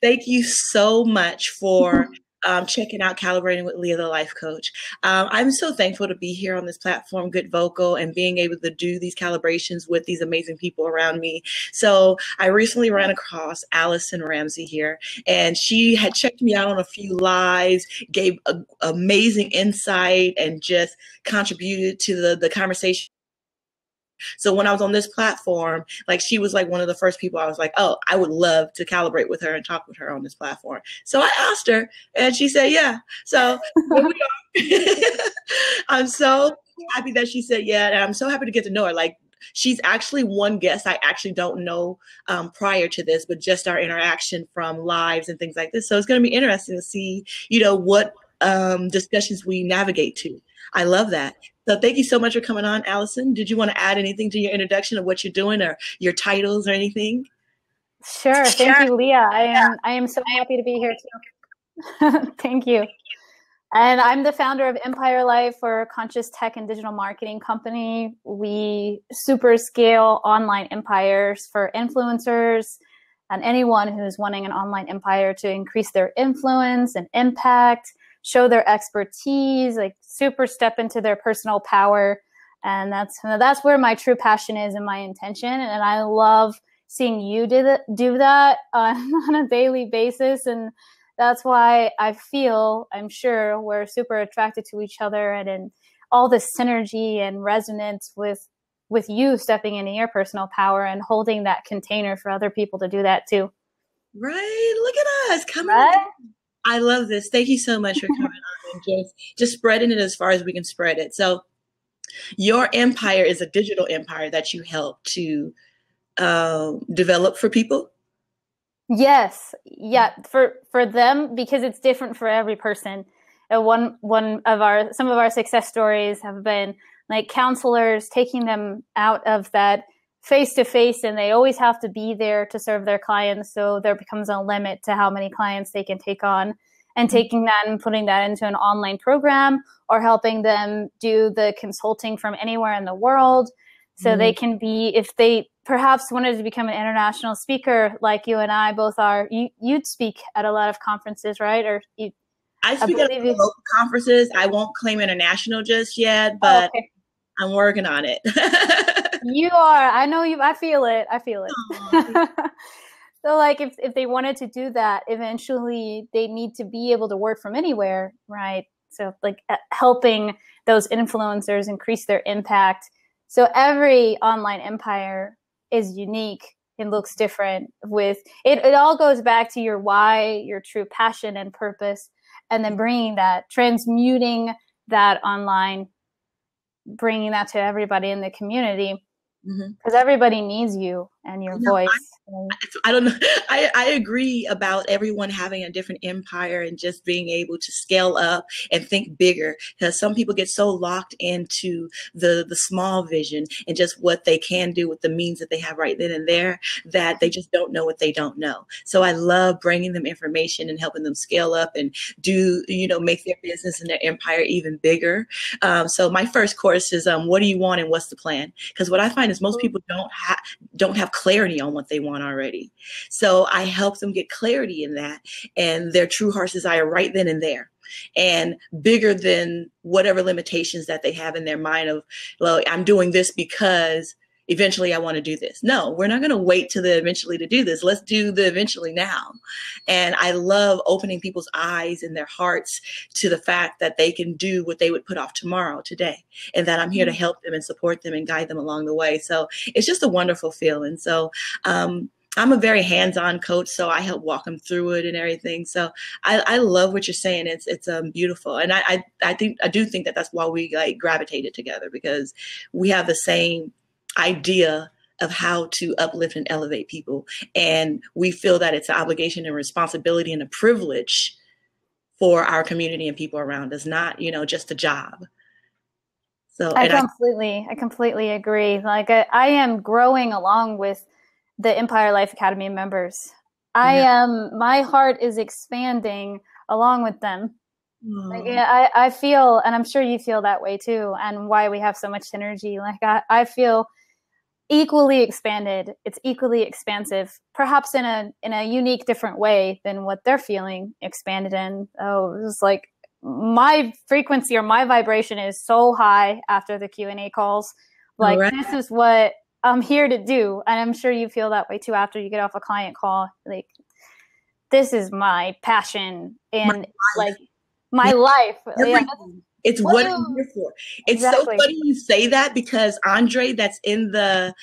Thank you so much for checking out Calibrating with Leah, the life coach. I'm so thankful to be here on this platform, Good Vocal, and being able to do these calibrations with these amazing people around me. So I recently ran across Allison Ramsey here, and she had checked me out on a few lives, gave amazing insight, and just contributed to the conversation. So when I was on this platform, like she was like one of the first people I was like, oh, I would love to calibrate with her and talk with her on this platform. So I asked her and she said, yeah. So here we are. I'm so happy that she said yeah. And I'm so happy to get to know her. Like she's actually one guest I actually don't know prior to this, but just our interaction from lives and things like this. So it's going to be interesting to see, what discussions we navigate to. I love that. So thank you so much for coming on, Allison. Did you want to add anything to your introduction of what you're doing or your titles or anything? Sure. Thank you, Leah. I am so happy to be here too. Thank you. And I'm the founder of Empire Life, or a conscious tech and digital marketing company. We super scale online empires for influencers and anyone who's wanting an online empire to increase their influence and impact, show their expertise, like super step into their personal power. And that's where my true passion is and my intention. And I love seeing you do that on a daily basis. And that's why I'm sure we're super attracted to each other, and in all this synergy and resonance with you stepping into your personal power and holding that container for other people to do that too. Right. Look at us coming. Right? I love this. Thank you so much for coming on and just spreading it as far as we can spread it. So your empire is a digital empire that you help to develop for people. Yes. Yeah. For them, because it's different for every person. Some of our success stories have been like counselors taking them out of that face-to-face, and they always have to be there to serve their clients. So there becomes a limit to how many clients they can take on, and taking that and putting that into an online program, or helping them do the consulting from anywhere in the world. So they can be, if they perhaps wanted to become an international speaker like you and I both are, you'd speak at a lot of conferences, right? Or I speak at local conferences. I won't claim international just yet, but okay. I'm working on it. You are. I know you. I feel it. So like if they wanted to do that, eventually they need to be able to work from anywhere, right? So like helping those influencers increase their impact. So every online empire is unique and looks different. With it all goes back to your why, your true passion and purpose, and then bringing that, transmuting that online, bringing that to everybody in the community. Because everybody needs you and your voice. I don't know. I agree about everyone having a different empire and just being able to scale up and think bigger, because some people get so locked into the small vision and just what they can do with the means that they have right then and there, that they just don't know what they don't know. So I love bringing them information and helping them scale up and do, make their business and their empire even bigger. So my first course is what do you want and what's the plan? Because what I find is most people don't have clarity on what they want already. So I help them get clarity in that and their true heart's desire right then and there, and bigger than whatever limitations that they have in their mind of, well, I'm doing this because eventually I want to do this. No, we're not going to wait till the eventually to do this. Let's do the eventually now. And I love opening people's eyes and their hearts to the fact that they can do what they would put off tomorrow, today, and that I'm here to help them and support them and guide them along the way. So it's just a wonderful feeling. So, I'm a very hands-on coach, so I help walk them through it and everything. So I love what you're saying. It's beautiful, and I do think that that's why we like gravitated together, because we have the same idea of how to uplift and elevate people, and we feel that it's an obligation and responsibility and a privilege for our community and people around us, not just a job. So I completely agree. Like I am growing along with the Empire Life Academy members. My heart is expanding along with them. Like, I feel, and I'm sure you feel that way too, and why we have so much synergy. Like I feel equally expanded. It's equally expansive, perhaps in a unique, different way than what they're feeling expanded in. Oh, it was like my frequency or my vibration is so high after the Q&A calls. Like, right. This is what I'm here to do. And I'm sure you feel that way too after you get off a client call. Like, this is my passion and my life. It's what I'm here for. It's so funny you say that, because Andre, that's in the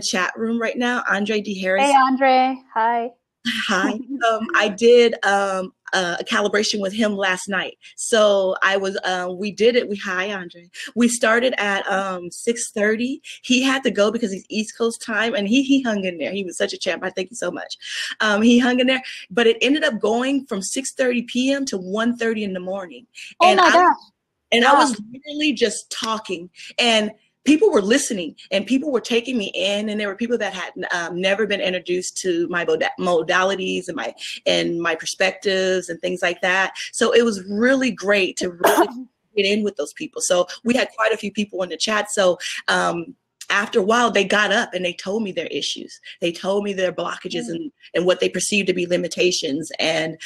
chat room right now, Andre D. Harris. Hey, Andre. Hi. Hi. I did a calibration with him last night. So I was, we did it. Hi, Andre. We started at 6:30. He had to go because he's East Coast time, and he hung in there. He was such a champ. I thank you so much. He hung in there, but it ended up going from 6:30 p.m. to 1:30 in the morning. Oh my gosh. And I was literally just talking, and people were listening, and people were taking me in, and there were people that had never been introduced to my modalities and my perspectives and things like that. So it was really great to really get in with those people. So we had quite a few people in the chat. So after a while, they got up and they told me their issues. They told me their blockages and what they perceived to be limitations. And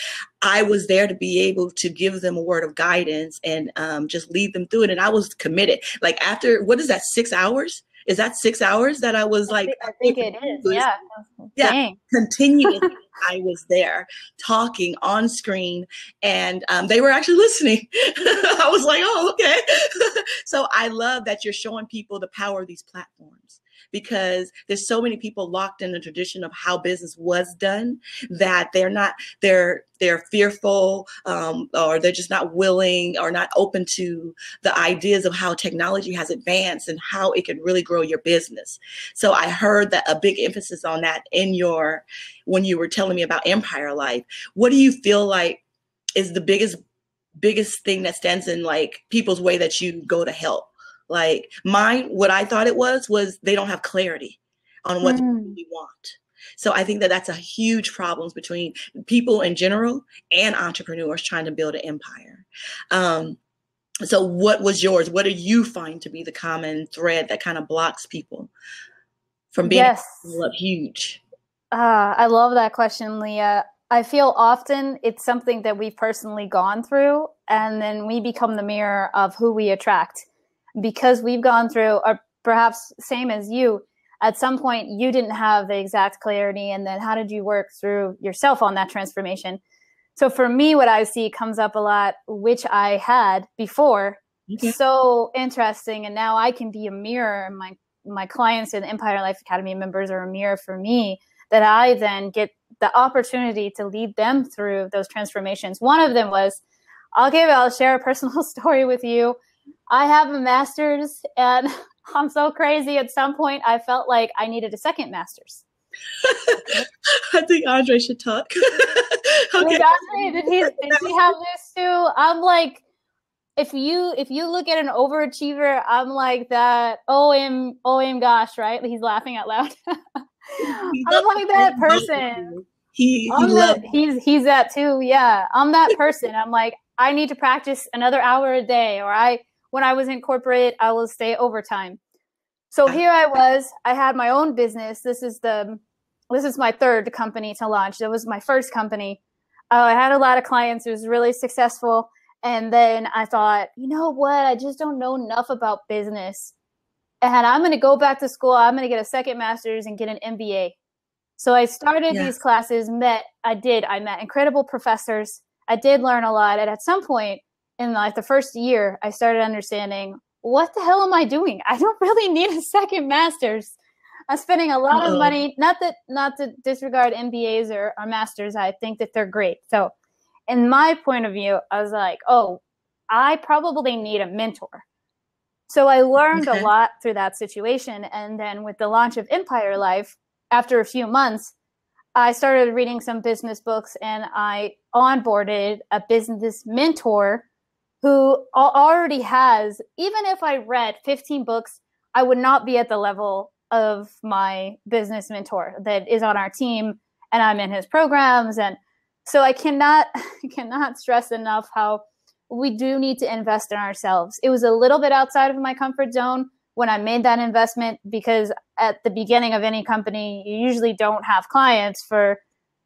I was there to be able to give them a word of guidance and just lead them through it. And I was committed. Like, after, what is that, 6 hours? Is that 6 hours that I was like? I think it is. Yeah. Yeah. Continually, I was there talking on screen, and they were actually listening. I was like, oh, okay. So I love that you're showing people the power of these platforms, because there's so many people locked in the tradition of how business was done that they're fearful, or they're just not willing or not open to the ideas of how technology has advanced and how it can really grow your business. So I heard that a big emphasis on that when you were telling me about Empire Life. What do you feel like is the biggest thing that stands in like people's way that you go to help? Like what I thought it was they don't have clarity on what they really want. So I think that that's a huge problem between people in general and entrepreneurs trying to build an empire. So what was yours? What do you find to be the common thread that kind of blocks people from being huge? I love that question, Leah. I feel often it's something that we've personally gone through, and then we become the mirror of who we attract. Because we've gone through, or perhaps same as you, at some point you didn't have the exact clarity, and then how did you work through yourself on that transformation? So for me, what I see comes up a lot, which I had before. Okay. So interesting. And now I can be a mirror, and my clients and Empire Life Academy members are a mirror for me, that I then get the opportunity to lead them through those transformations. One of them was, I'll share a personal story with you. I have a master's, and I'm so crazy. At some point, I felt like I needed a second master's. I think Andre should talk. Okay. Did he have this too? I'm like, if you look at an overachiever, I'm like that. OM gosh, right? He's laughing out loud. I'm like that person. He's that too. Yeah, I'm that person. I'm like, I need to practice another hour a day, or when I was in corporate, I will stay overtime. So here I was. I had my own business. This is my third company to launch. That was my first company. I had a lot of clients. It was really successful. And then I thought, you know what? I just don't know enough about business. And I'm going to go back to school. I'm going to get a second master's and get an MBA. So I started these classes, I met incredible professors. I did learn a lot. And at some point in like the first year, I started understanding, what the hell am I doing? I don't really need a second master's. I'm spending a lot of money, not to disregard MBAs or masters. I think that they're great. So in my point of view, I was like, I probably need a mentor. So I learned a lot through that situation. And then with the launch of Empire Life, after a few months, I started reading some business books, and I onboarded a business mentor who already has, even if I read 15 books, I would not be at the level of my business mentor that is on our team, and I'm in his programs. And so I cannot stress enough how we do need to invest in ourselves. It was a little bit outside of my comfort zone, when I made that investment, because at the beginning of any company, you usually don't have clients for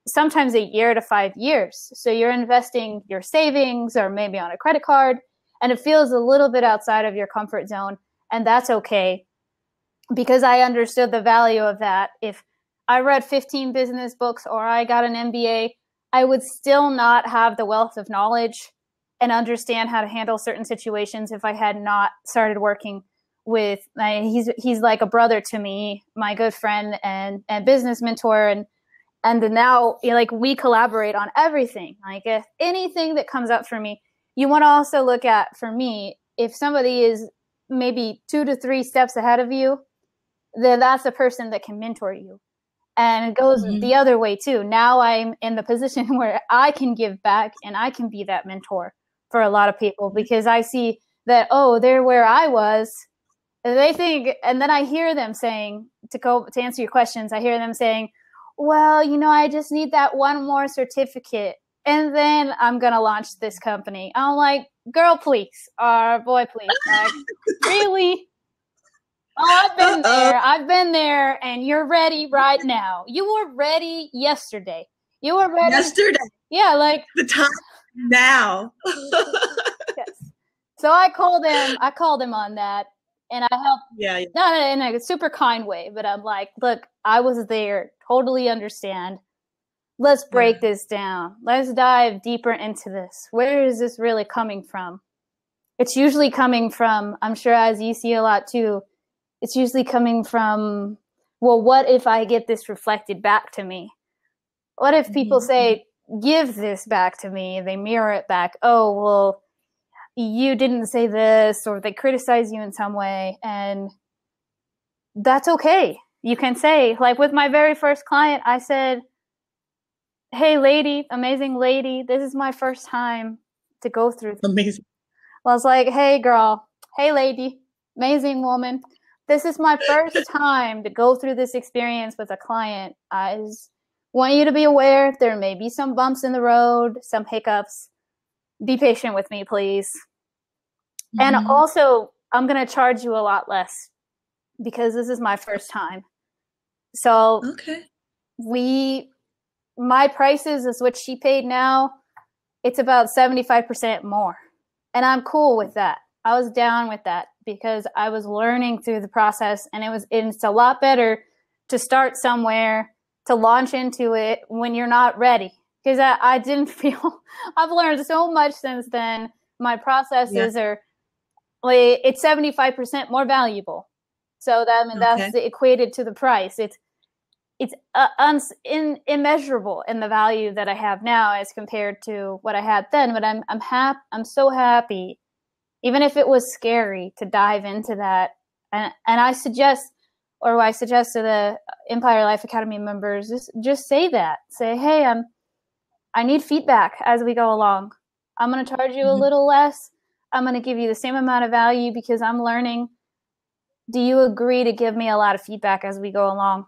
sometimes a year to 5 years. So you're investing your savings or maybe on a credit card, and it feels a little bit outside of your comfort zone. And that's okay, because I understood the value of that. If I read 15 business books or I got an MBA, I would still not have the wealth of knowledge and understand how to handle certain situations if I had not started working with he's like a brother to me, my good friend and business mentor, and now, like, we collaborate on everything. Like, if anything that comes up for me, you want to also look at, for me, if somebody is maybe 2 to 3 steps ahead of you, then that's a person that can mentor you. And it goes the other way too. Now I'm in the position where I can give back and I can be that mentor for a lot of people, because I see that, oh, they're where I was. And they think, and then I hear them saying, to answer your questions, I hear them saying, well, I just need that one more certificate, and then I'm going to launch this company. I'm like, girl, please, or boy, please. Like, really? Oh, I've been there, and you're ready right now. You were ready yesterday. You were ready. Yesterday. Yeah, like. The time now. Yes. So I called him on that. And I helped, not in a super kind way, but I'm like, look, I was there, totally understand. Let's break this down. Let's dive deeper into this. Where is this really coming from? It's usually coming from, I'm sure as you see a lot too, it's usually coming from, well, what if I get this reflected back to me? What if people say, give this back to me? They mirror it back. Oh, well, you didn't say this, or they criticize you in some way, and that's okay. You can say, like with my very first client, I said, hey, lady, amazing lady, this is my first time to go through this. Amazing. I was like, hey, girl, hey, lady, amazing woman, this is my first time to go through this experience with a client. I just want you to be aware there may be some bumps in the road, some hiccups. Be patient with me, please. And also, I'm going to charge you a lot less because this is my first time. So my prices is what she paid now. It's about 75% more. And I'm cool with that. I was down with that because I was learning through the process, and it's a lot better to start somewhere, to launch into it when you're not ready. Because I didn't feel, I've learned so much since then. My processes are, it's 75% more valuable. So that's equated to the price. It's immeasurable in the value that I have now as compared to what I had then. But I'm so happy, even if it was scary, to dive into that. And I suggest to the Empire Life Academy members, just say that. Say, hey, I need feedback as we go along. I'm going to charge you a little less. I'm going to give you the same amount of value because I'm learning. Do you agree to give me a lot of feedback as we go along?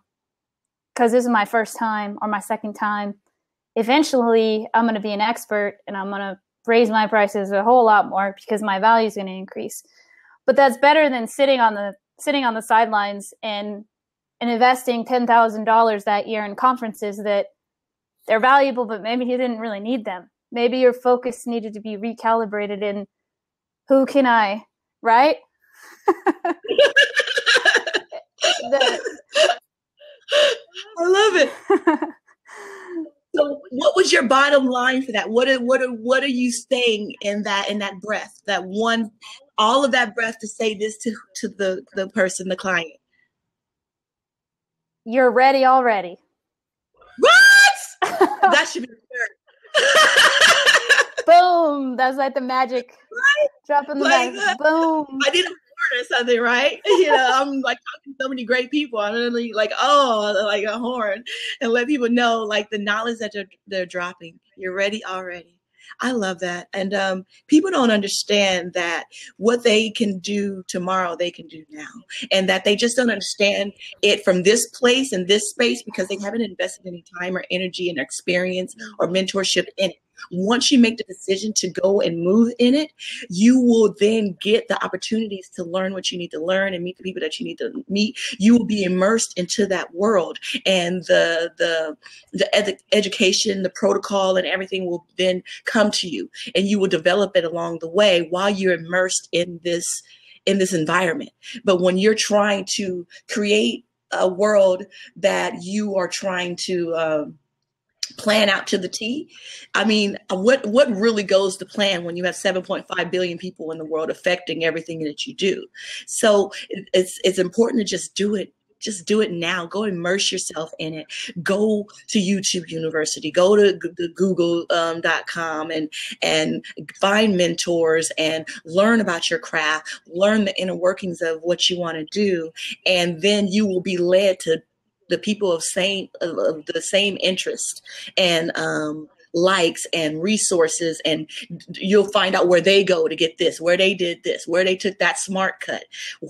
Because this is my first time or my second time. Eventually, I'm going to be an expert, and I'm going to raise my prices a whole lot more because my value is going to increase. But that's better than sitting on the sidelines and investing $10,000 that year in conferences that they're valuable, but maybe you didn't really need them. Maybe your focus needed to be recalibrated in who can I, right? I love it. So what was your bottom line for that? What are you saying in that breath, that one, all of that breath to say this to the person, the client? You're ready already. What? That should be the shirt. Boom. That's like the magic. Right? Dropping the magic. Boom. I did a horn or something, right? I'm like talking to so many great people. I'm really like, like a horn, and let people know like the knowledge that they're dropping. You're ready already. I love that. And people don't understand that what they can do tomorrow, they can do now. And that they just don't understand it from this place and this space because they haven't invested any time or energy and experience or mentorship in it. once you make the decision to go and move in it, you will then get the opportunities to learn what you need to learn and meet the people that you need to meet. You will be immersed into that world, and the education, the protocol, and everything will then come to you, and you will develop it along the way while you're immersed in this environment. But when you're trying to create a world that you are trying to plan out to the T. I mean, what really goes to plan when you have 7.5 billion people in the world affecting everything that you do? So it's important to just do it. Just do it now. Go immerse yourself in it. Go to YouTube University. Go to Google.com and find mentors and learn about your craft. Learn the inner workings of what you want to do, and then you will be led to the people of the same interest and likes and resources, and you'll find out where they go to get this, where they did this, where they took that smart cut,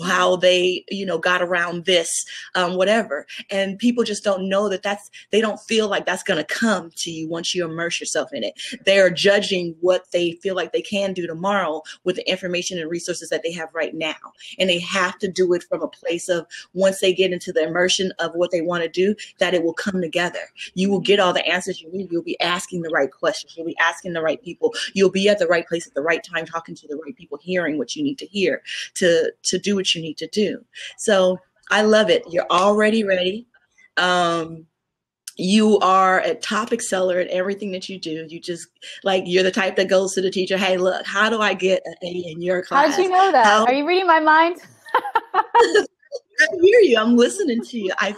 how they got around this, whatever. And people just don't know they don't feel like that's going to come to you once you immerse yourself in it. They're judging what they feel like they can do tomorrow with the information and resources that they have right now, and they have to do it from a place of, once they get into the immersion of what they want to do, that it will come together. You will get all the answers you need. You'll be asking the right questions. You'll be asking the right people. You'll be at the right place at the right time, talking to the right people, hearing what you need to hear to do what you need to do. So I love it. You're already ready. You are a top exceller at everything that you do. You just, like, you're the type that goes to the teacher, hey, look, how do I get an A in your class? How did you know that? Are you reading my mind? I hear you. I'm listening to you. I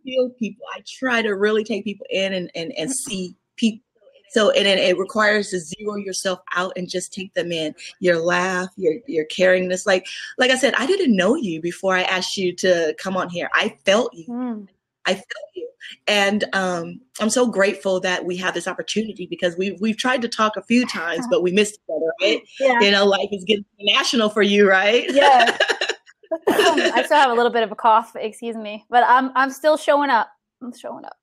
feel people. I try to really take people in and see people. So, and it requires to zero yourself out and just take them in. Your laugh, your caringness. Like I said, I didn't know you before I asked you to come on here. I felt you. I felt you. And I'm so grateful that we have this opportunity, because we've tried to talk a few times, but we missed each other, right? Yeah. Life is getting international for you, right? Yeah. I still have a little bit of a cough, excuse me, but I'm still showing up. I'm showing up.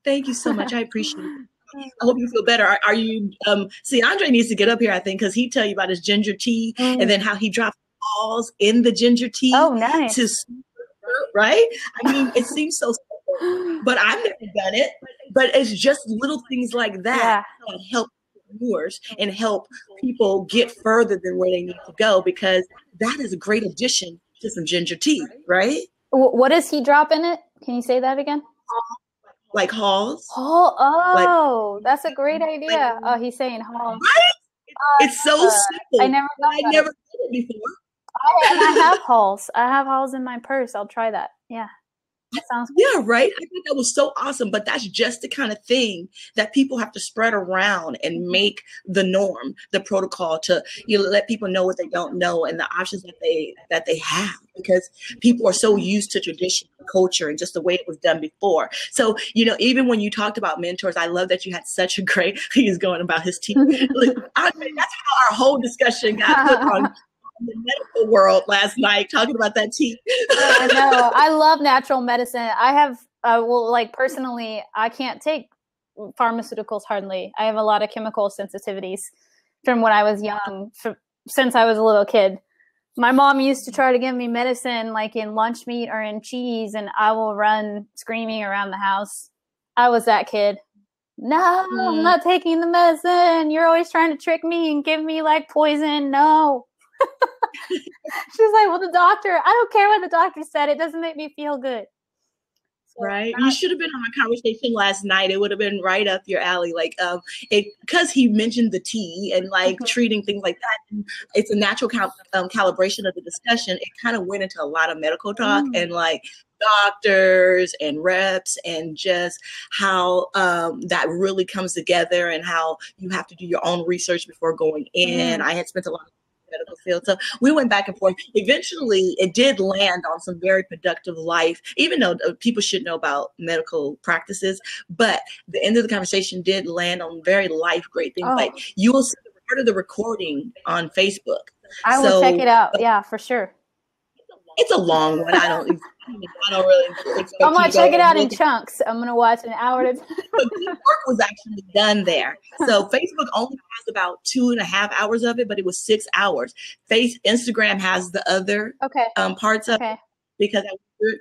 Thank you so much. I appreciate it. I hope you feel better. Are you, see, Andre needs to get up here, I think, because he'd tell you about his ginger tea and then how he dropped balls in the ginger tea. Oh, nice. Right? I mean, it seems so simple, but I've never done it. But it's just little things like that that help entrepreneurs and help people get further than where they need to go, because that is a great addition to some ginger tea, right? What does he drop in it? Can you say that again? Like Halls. Oh, that's a great idea. Oh, he's saying Halls. Right? It's so simple. I never did it before. I have Halls. I have Halls in my purse. I'll try that. Yeah. That sounds good. Yeah, right. I think that was so awesome. But that's just the kind of thing that people have to spread around and make the norm, the protocol, to let people know what they don't know and the options that they have, because people are so used to tradition, culture, and just the way it was done before. So, even when you talked about mentors, I love that you had such a great, he's going about his team. That's how our whole discussion got put on the medical world last night, talking about that tea. I know. I love natural medicine. I have, personally, I can't take pharmaceuticals hardly. I have a lot of chemical sensitivities from when I was young, since I was a little kid. My mom used to try to give me medicine like in lunch meat or in cheese, and I will run screaming around the house. I was that kid. No, I'm not taking the medicine. You're always trying to trick me and give me like poison. No. She's like, well, I don't care what the doctor said. It doesn't make me feel good. So, right. You should have been on a conversation last night. It would have been right up your alley. Because he mentioned the tea and treating things like that. And it's a natural calibration of the discussion. It kind of went into a lot of medical talk and doctors and reps, and just how that really comes together, and how you have to do your own research before going in. I had spent a lot of medical field. So we went back and forth. Eventually, it did land on some very productive life, even though people should know about medical practices. But the end of the conversation did land on very life great things. Like, you will see part of the recording on Facebook. I will check it out. Yeah, for sure. It's a long one. I don't really I'm expect you gonna to check it go out in look. chunks. I'm gonna watch an hour at a But good work was actually done there. So Facebook only has about 2.5 hours of it, but it was 6 hours. Instagram has the other Okay. parts of it, Okay. because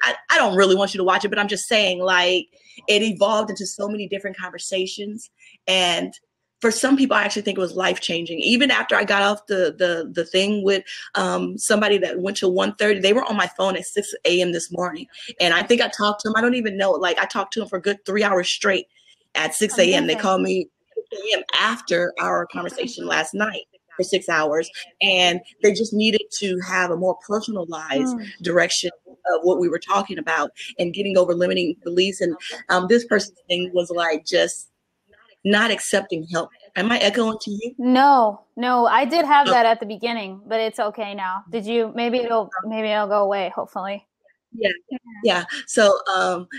I don't really want you to watch it, but I'm just saying, like, it evolved into so many different conversations. And for some people, I actually think it was life changing. Even after I got off the thing with somebody that went to 1:30, they were on my phone at 6 a.m. this morning. And I think I talked to them. I don't even know. Like, I talked to them for a good 3 hours straight at 6 a.m. They Amazing. called me 6 a.m. after our conversation last night for 6 hours. And they just needed to have a more personalized direction of what we were talking about and getting over limiting beliefs. And this person's thing was like just not accepting help. Am I echoing to you? No, I did have that at the beginning, but it's okay now. Did you? Maybe it'll go away. Hopefully. Yeah. So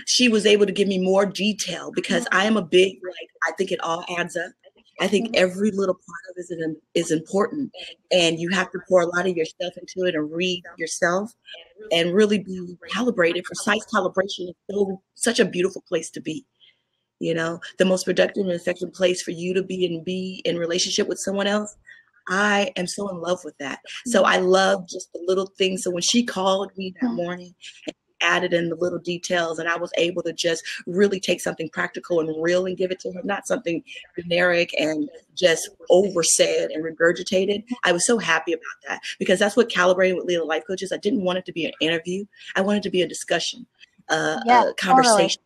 she was able to give me more detail, because I am a big, like, I think it all adds up. I think every little part of it is important, and you have to pour a lot of yourself into it and read yourself and really be calibrated. Precise calibration is such a beautiful place to be. The most productive and effective place for you to be in relationship with someone else. I am so in love with that. So I love just the little things. So when she called me that morning and added in the little details, and I was able to just really take something practical and real and give it to her, not something generic and just oversaid and regurgitated. I was so happy about that, because that's what Calibrating with Leah Life Coach is. I didn't want it to be an interview. I wanted it to be a discussion, a conversation. Totally.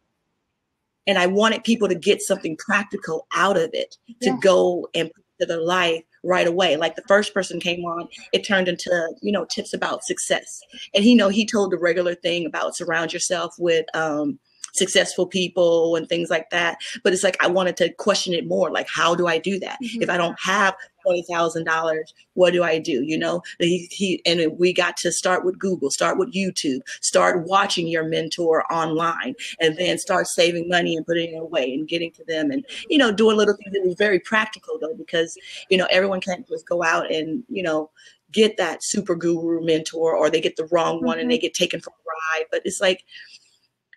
And I wanted people to get something practical out of it to go and put into their life right away. Like the first person came on, it turned into, tips about success. And he told the regular thing about surround yourself with successful people and things like that. But it's like, I wanted to question it more. Like, how do I do that? If I don't have $20,000, what do I do? And we got to start with Google, start with YouTube, start watching your mentor online, and then start saving money and putting it away and getting to them, and, doing little things. It was very practical though, because, everyone can't just go out and, get that super guru mentor, or they get the wrong one and they get taken for a ride. But it's like,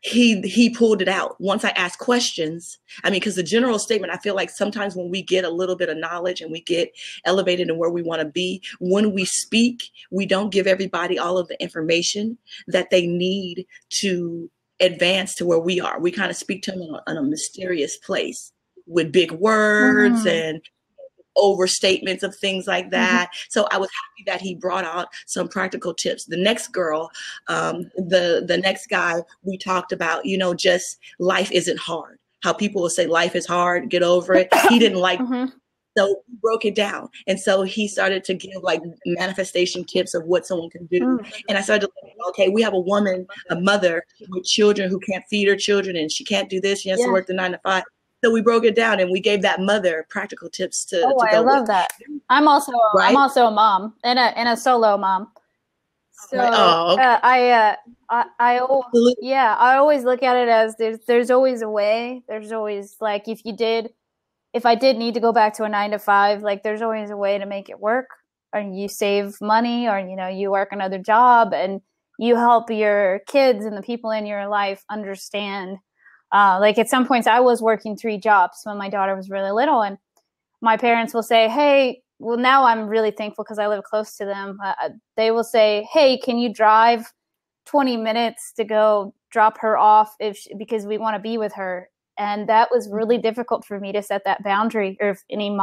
he pulled it out once I asked questions. I mean, because the general statement, I feel like sometimes when we get a little bit of knowledge and we get elevated in where we want to be, when we speak, we don't give everybody all of the information that they need to advance to where we are. We kind of speak to them in a mysterious place with big words and overstatements of things like that. So I was happy that he brought out some practical tips. The next girl, the next guy, we talked about, just life isn't hard. How people will say life is hard, get over it. He didn't like So we broke it down. And so he started to give like manifestation tips of what someone can do. And I started to think, okay, we have a woman, a mother with children who can't feed her children, and she can't do this. She has to work the 9 to 5. So we broke it down and we gave that mother practical tips to go I love that. I'm also a mom and a solo mom. So I always look at it as there's always a way. There's always, like, if I did need to go back to a 9 to 5, like, there's always a way to make it work. Or you save money, or you work another job, and you help your kids and the people in your life understand. Like, at some points I was working 3 jobs when my daughter was really little, and my parents will say, hey, well, now I'm really thankful because I live close to them. They will say, hey, can you drive 20 minutes to go drop her off because we want to be with her? And that was really difficult for me to set that boundary. Or if any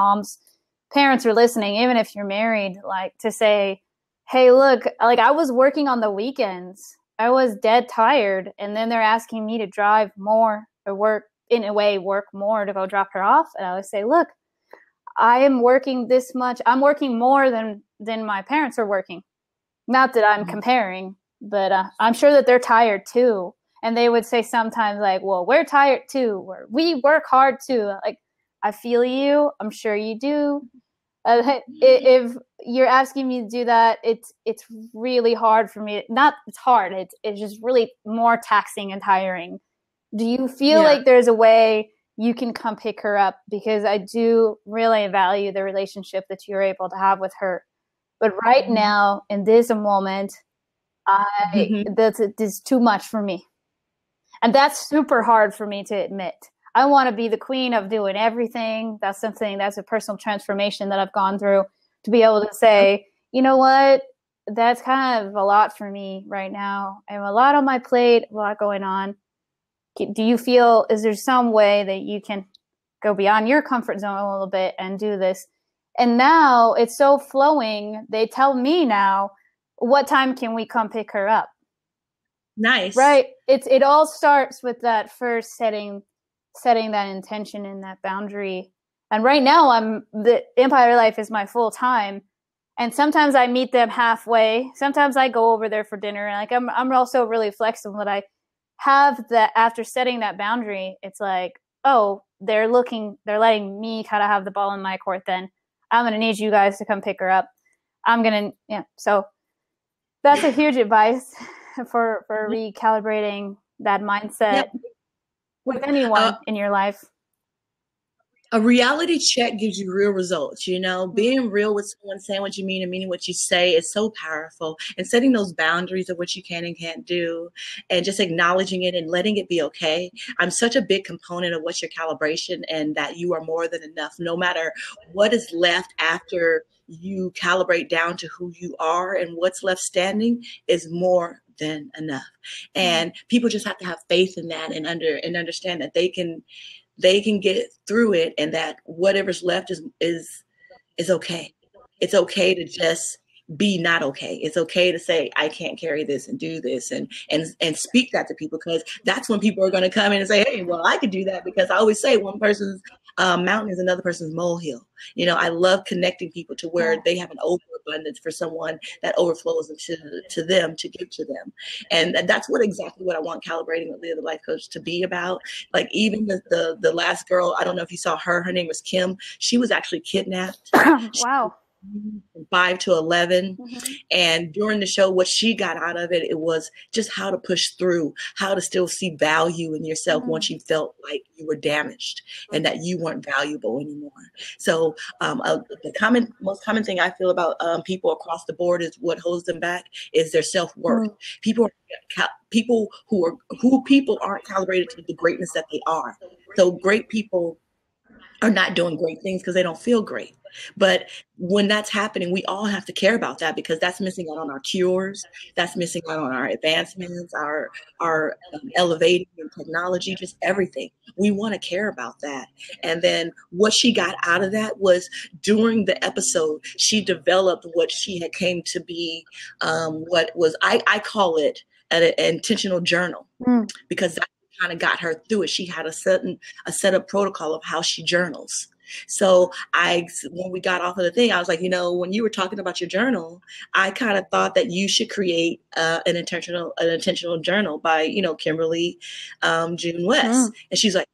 parents are listening, even if you're married, like, to say, hey, look, like, I was working on the weekends. I was dead tired. And then they're asking me to drive more or work more to go drop her off. And I would say, look, I am working this much. I'm working more than my parents are working. Not that I'm comparing, but I'm sure that they're tired too. And they would say sometimes, like, well, we're tired too, or we work hard too. Like, I feel you. I'm sure you do. If you're asking me to do that, it's really hard for me. Not it's hard. It's just really more taxing and tiring. Do you feel like there's a way you can come pick her up? Because I do really value the relationship that you're able to have with her. But right now, in this moment, That's too much for me. And that's super hard for me to admit. I want to be the queen of doing everything. That's a personal transformation that I've gone through, to be able to say, you know what, that's kind of a lot for me right now. I have a lot on my plate, a lot going on. Do you feel, is there some way that you can go beyond your comfort zone a little bit and do this? And now it's so flowing. They tell me now, what time can we come pick her up? Nice. Right. It all starts with that first setting that intention and that boundary. And right now the Empire Life is my full time. And sometimes I meet them halfway. Sometimes I go over there for dinner. And like, I'm also really flexible that I have that after setting that boundary. It's like, oh, they're letting me kind of have the ball in my court. Then I'm going to need you guys to come pick her up. So that's a huge advice for recalibrating that mindset with anyone in your life. A reality check gives you real results. Being real with someone, saying what you mean and meaning what you say is so powerful. And setting those boundaries of what you can and can't do, and just acknowledging it and letting it be okay. I'm such a big component of what's your calibration, and that you are more than enough, no matter what is left after you calibrate down to who you are, and what's left standing is more than enough. And people just have to have faith in that, and understand that they can get through it, and that whatever's left is okay. It's okay to just be not okay. It's okay to say, I can't carry this and do this, and speak that to people, because that's when people are going to come in and say, hey, well, I could do that, because I always say one person's mountain is another person's molehill. I love connecting people to where they have an overabundance for someone that overflows to them, to give to them. And that's exactly what I want Calibrating with Leah, the life coach, to be about. Like, even the last girl, I don't know if you saw her name was Kim. She was actually kidnapped. Wow. From 5 to 11. And during the show, what she got out of it was just how to push through, how to still see value in yourself once you felt like you were damaged and that you weren't valuable anymore. So the most common thing I feel about people across the board is what holds them back is their self-worth. People aren't calibrated to the greatness that they are. So great people are not doing great things because they don't feel great. But when that's happening, we all have to care about that, because that's missing out on our cures. That's missing out on our advancements, our elevating in technology, just everything. We want to care about that. And then what she got out of that was, during the episode, she developed what she had came to be, I call it an intentional journal, because that kind of got her through it. She had a set of protocol of how she journals. So when we got off of the thing, I was like, when you were talking about your journal, I kind of thought that you should create an intentional journal by, Kimberly June West. And she's like,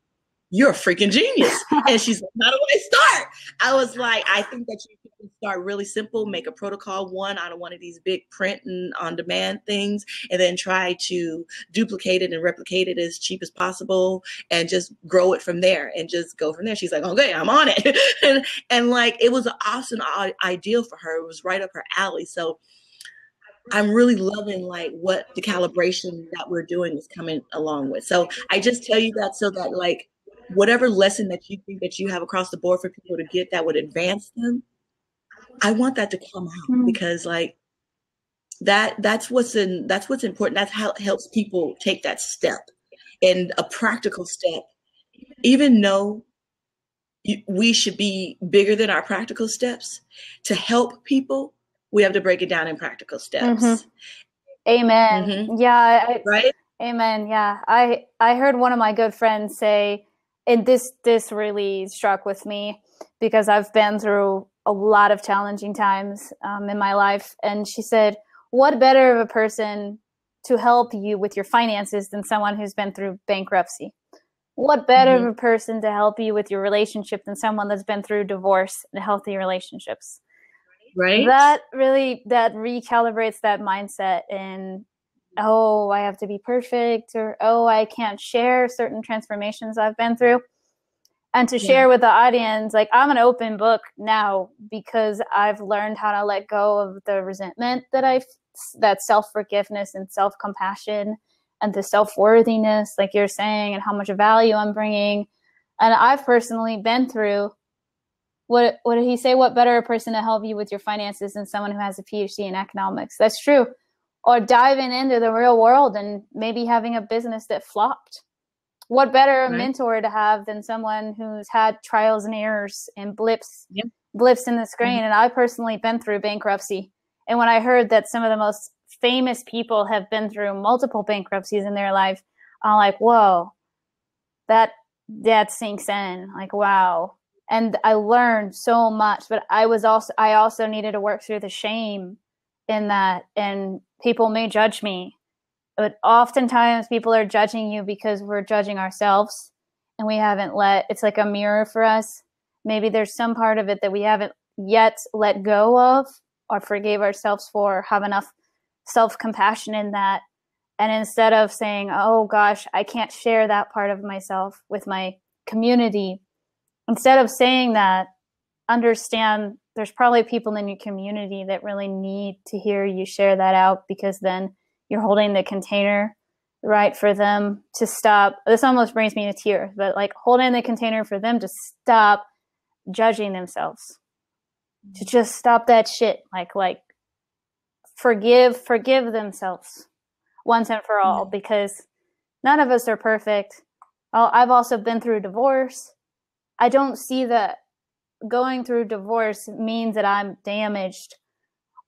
you're a freaking genius. And she's like, how do I start? I was like, I think that you can start really simple, make a protocol one out of one of these big print and on-demand things, and then try to duplicate it and replicate it as cheap as possible, and just grow it from there and just go from there. She's like, okay, I'm on it. and like, it was an awesome idea for her. It was right up her alley. So I'm really loving like what the calibration that we're doing is coming along with. So I just tell you that so that like whatever lesson that you think that you have across the board for people to get that would advance them, I want that to come out, because like that's what's important. That's how it helps people take that step, and a practical step. Even though we should be bigger than our practical steps, to help people, we have to break it down in practical steps. Amen. Yeah. Right. Amen. Yeah. I heard one of my good friends say, and this really struck with me, because I've been through a lot of challenging times in my life. And she said, what better of a person to help you with your finances than someone who's been through bankruptcy? What better of a person to help you with your relationship than someone that's been through divorce and healthy relationships? Right. That recalibrates that mindset. And, oh, I have to be perfect, or, oh, I can't share certain transformations I've been through. and to share with the audience, like, I'm an open book now because I've learned how to let go of the resentment that self-forgiveness and self-compassion and the self-worthiness, like you're saying, and how much value I'm bringing. And I've personally been through, what did he say? What better person to help you with your finances than someone who has a PhD in economics? That's true. Or diving into the real world and maybe having a business that flopped. What better mentor to have than someone who's had trials and errors and blips in the screen? And I personally been through bankruptcy. And when I heard that some of the most famous people have been through multiple bankruptcies in their life, I'm like, whoa, that sinks in. Like, wow. And I learned so much, but I also needed to work through the shame in that. And people may judge me, but oftentimes people are judging you because we're judging ourselves, and we haven't it's like a mirror for us. Maybe there's some part of it that we haven't yet let go of or forgave ourselves for, have enough self-compassion in that. And instead of saying, oh gosh, I can't share that part of myself with my community, instead of saying that, understand there's probably people in your community that really need to hear you share that out, because then you're holding the container, right, for them to stop. This almost brings me to tears, but like holding the container for them to stop judging themselves, to just stop that shit. Like forgive themselves once and for all, because none of us are perfect. I've also been through divorce. I don't see that going through divorce means that I'm damaged.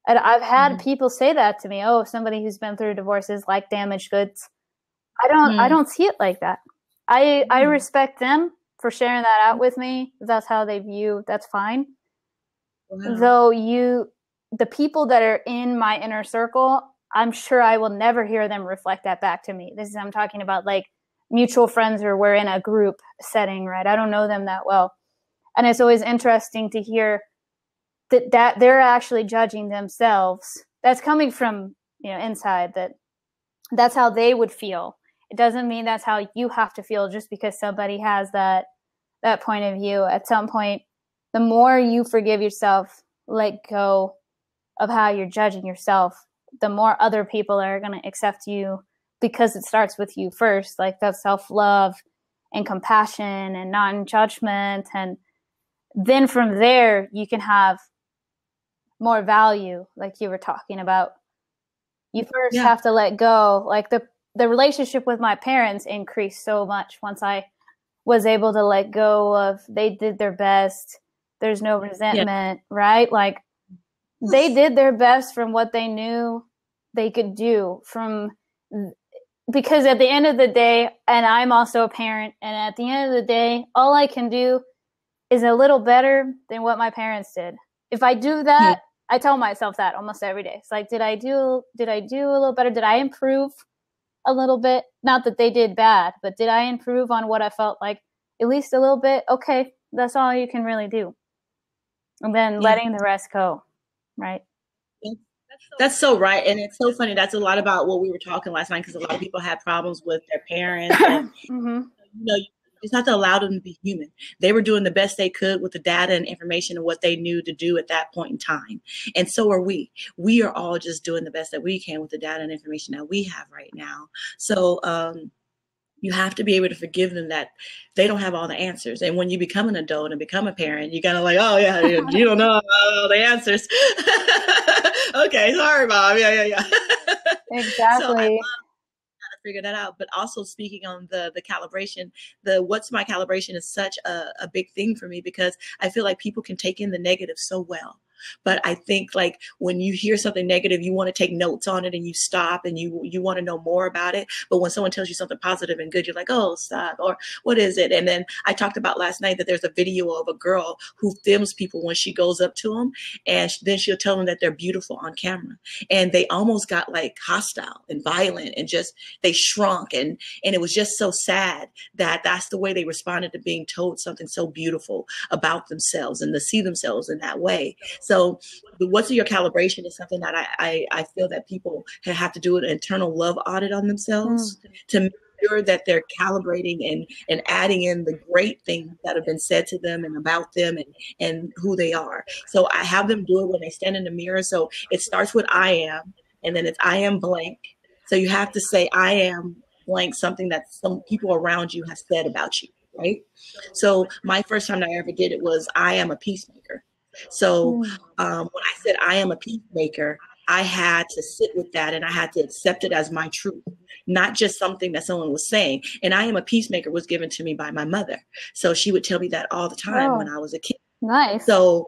And I've had people say that to me. Oh, somebody who's been through divorce is like damaged goods. I don't see it like that. I respect them for sharing that out with me. If that's how they view, that's fine. Wow. Though the people that are in my inner circle, I'm sure I will never hear them reflect that back to me. I'm talking about like mutual friends, or we're in a group setting, right? I don't know them that well. And it's always interesting to hear that they're actually judging themselves. That's coming from, inside, that's how they would feel. It doesn't mean that's how you have to feel just because somebody has that point of view. At some point, the more you forgive yourself, let go of how you're judging yourself, the more other people are going to accept you, because it starts with you first, like that self-love and compassion and non-judgment. And then from there, you can have more value, like you were talking about. You first have to let go. Like the relationship with my parents increased so much once I was able to let go of, they did their best. There's no resentment, right? Like they did their best from what they knew they could do, because at the end of the day, and I'm also a parent, and at the end of the day, all I can do is a little better than what my parents did. If I do that, I tell myself that almost every day. It's like, did I do a little better? Did I improve a little bit? Not that they did bad, but did I improve on what I felt like at least a little bit? Okay, that's all you can really do. And then letting the rest go, right? That's so right. And it's so funny. That's a lot about what we were talking last night, because a lot of people had problems with their parents. And, you just have to allow them to be human. They were doing the best they could with the data and information and what they knew to do at that point in time. And so are we. We are all just doing the best that we can with the data and information that we have right now. So you have to be able to forgive them that they don't have all the answers. And when you become an adult and become a parent, you kind of like, oh yeah, you don't know all the answers. Okay, sorry, Mom. Yeah. Exactly. So figure that out. But also speaking on the calibration, the what's my calibration is such a big thing for me, because I feel like people can take in the negative so well. But I think like when you hear something negative, you want to take notes on it and you stop and you want to know more about it. But when someone tells you something positive and good, you're like, oh, stop. Or what is it? And then I talked about last night that there's a video of a girl who films people when she goes up to them, and then she'll tell them that they're beautiful on camera. And they almost got like hostile and violent and just they shrunk. And it was just so sad that that's the way they responded to being told something so beautiful about themselves and to see themselves in that way. So what's your calibration is something that I feel that people have to do an internal love audit on themselves to make sure that they're calibrating and adding in the great things that have been said to them and about them and who they are. So I have them do it when they stand in the mirror. So it starts with I am, and then it's I am blank. So you have to say I am blank, something that some people around you have said about you, right? So my first time that I ever did it was I am a peacemaker. So when I said I am a peacemaker, I had to sit with that and I had to accept it as my truth, not just something that someone was saying. And I am a peacemaker was given to me by my mother. So she would tell me that all the time when I was a kid. Nice. So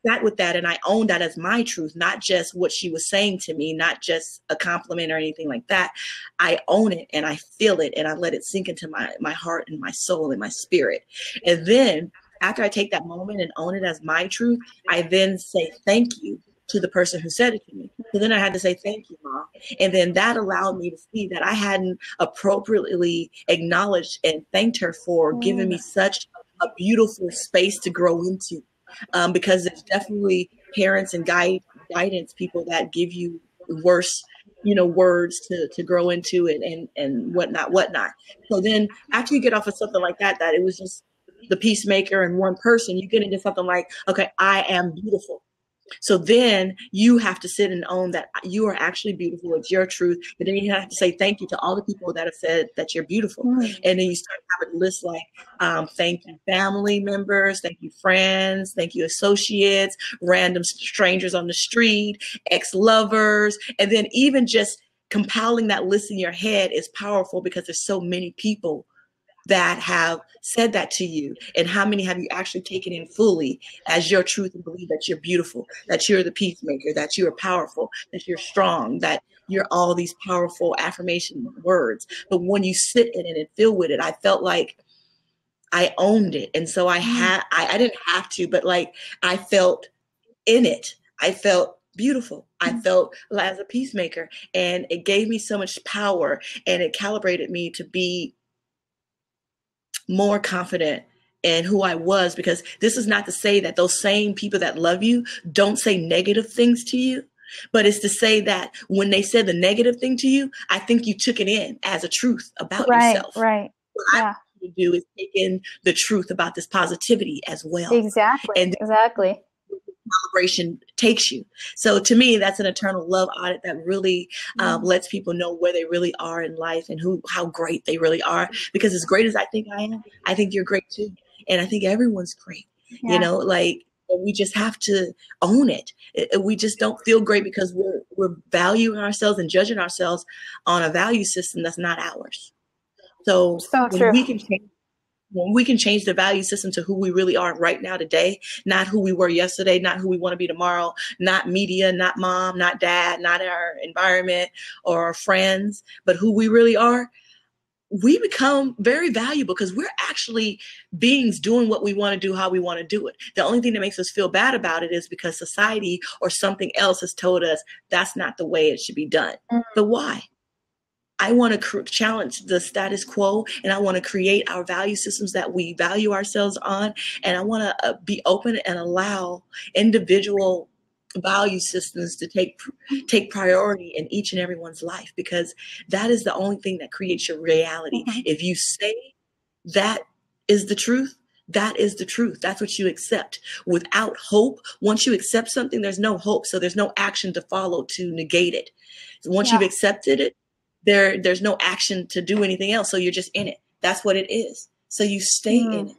I sat with that and I owned that as my truth, not just what she was saying to me, not just a compliment or anything like that. I own it and I feel it and I let it sink into my heart and my soul and my spirit. And then after I take that moment and own it as my truth, I then say thank you to the person who said it to me. So then I had to say, thank you, Mom. And then that allowed me to see that I hadn't appropriately acknowledged and thanked her for giving me such a beautiful space to grow into. Because there's definitely parents and guidance people that give you worse, words to grow into and whatnot. So then after you get off of something like that it was just the peacemaker and one person, you get into something like, okay, I am beautiful. So then you have to sit and own that you are actually beautiful. It's your truth. But then you have to say thank you to all the people that have said that you're beautiful. And then you start having a list like, thank you, family members, thank you, friends, thank you, associates, random strangers on the street, ex-lovers. And then even just compiling that list in your head is powerful because there's so many people that have said that to you, and how many have you actually taken in fully as your truth and believe that you're beautiful, that you're the peacemaker, that you're powerful, that you're strong, that you're all these powerful affirmation words. But when you sit in it and feel with it, I felt like I owned it. And so I didn't have to, but like I felt in it. I felt beautiful. I felt as a peacemaker, and it gave me so much power, and it calibrated me to be more confident in who I was, because this is not to say that those same people that love you don't say negative things to you, but it's to say that when they said the negative thing to you, I think you took it in as a truth about yourself. Right. What I want you to do is take in the truth about this positivity as well. Exactly. And exactly. Calibration takes you. So to me, that's an eternal love audit that really lets people know where they really are in life and how great they really are. Because as great as I think I am, I think you're great too. And I think everyone's great. Like we just have to own it. We just don't feel great because we're valuing ourselves and judging ourselves on a value system that's not ours. So when we can change the value system to who we really are right now today, not who we were yesterday, not who we want to be tomorrow, not media, not mom, not dad, not our environment or our friends, but who we really are, we become very valuable because we're actually beings doing what we want to do, how we want to do it. The only thing that makes us feel bad about it is because society or something else has told us that's not the way it should be done. But why? I want to challenge the status quo, and I want to create our value systems that we value ourselves on. And I want to be open and allow individual value systems to take priority in each and everyone's life, because that is the only thing that creates your reality. If you say that is the truth, that is the truth. That's what you accept. Without hope, once you accept something, there's no hope. So there's no action to follow to negate it. Once you've accepted it, there's no action to do anything else. So you're just in it. That's what it is. So you stay in it.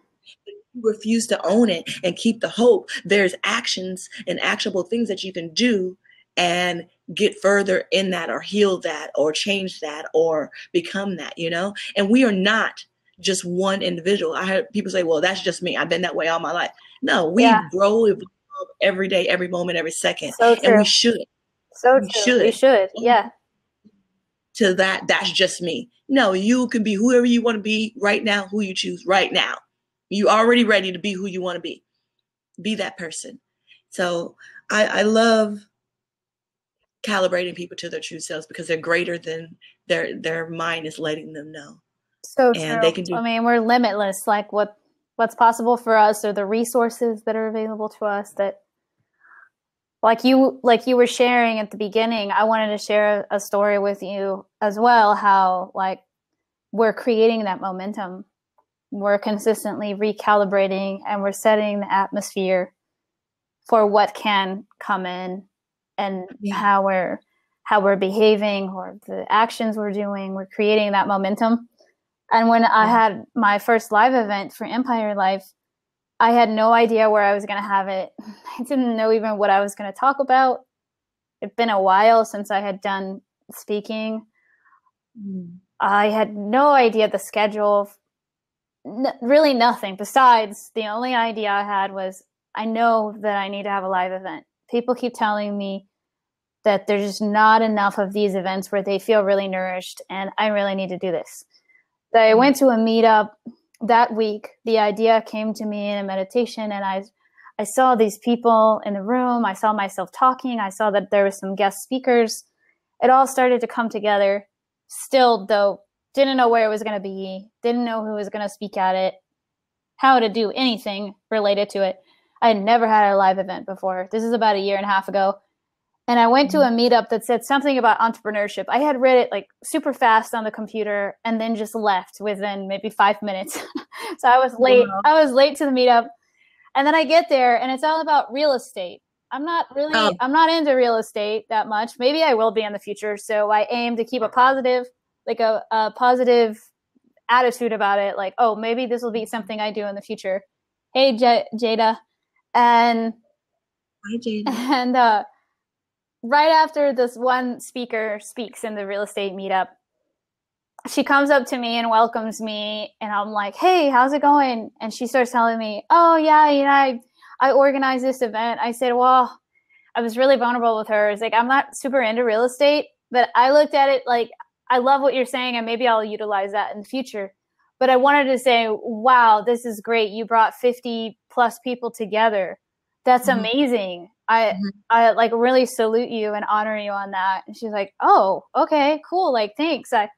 If you refuse to own it and keep the hope, there's actions and actionable things that you can do and get further in that or heal that or change that or become that, And we are not just one individual. I heard people say, well, that's just me. I've been that way all my life. No, we grow, evolve every day, every moment, every second. So true. And we should. We should. Yeah. To that's just me. No, you can be whoever you want to be right now, who you choose right now. You already ready to be who you want to be. Be that person. So I love calibrating people to their true selves because they're greater than their mind is letting them know. So true. They can do. I mean, we're limitless. Like what's possible for us, or the resources that are available to us that. Like you were sharing at the beginning, I wanted to share a story with you as well, how like we're creating that momentum. We're consistently recalibrating, and we're setting the atmosphere for what can come in, and how we're behaving, or the actions we're doing. We're creating that momentum. And when I had my first live event for Empire Life, I had no idea where I was going to have it. I didn't know even what I was going to talk about. It'd been a while since I had done speaking. I had no idea the schedule, really nothing. Besides, the only idea I had was, I know that I need to have a live event. People keep telling me that there's just not enough of these events where they feel really nourished, and I really need to do this. So I went to a meetup that week. The idea came to me in a meditation, and I saw these people in the room. I saw myself talking. I saw that there were some guest speakers. It all started to come together. Still, though, didn't know where it was going to be. Didn't know who was going to speak at it, how to do anything related to it. I had never had a live event before. This is about a year and a half ago. And I went to a meetup that said something about entrepreneurship. I had read it like super fast on the computer and then just left within maybe 5 minutes. So I was late. Wow. I was late to the meetup. And then I get there and it's all about real estate. I'm not into real estate that much. Maybe I will be in the future. So I aim to keep a positive, like a positive attitude about it. Like, oh, maybe this will be something I do in the future. Hey, Jada. And hi, Jada. And right after this one speaker speaks in the real estate meetup, she comes up to me and welcomes me, and I'm like, hey, how's it going? And she starts telling me, oh yeah, I organized this event. I said, well, I was really vulnerable with her. It's like, I'm not super into real estate, but I looked at it like, I love what you're saying, and maybe I'll utilize that in the future. But I wanted to say, wow, this is great. You brought 50 plus people together. That's amazing. I like really salute you and honor you on that. And she's like, oh, okay, cool. Like, thanks. So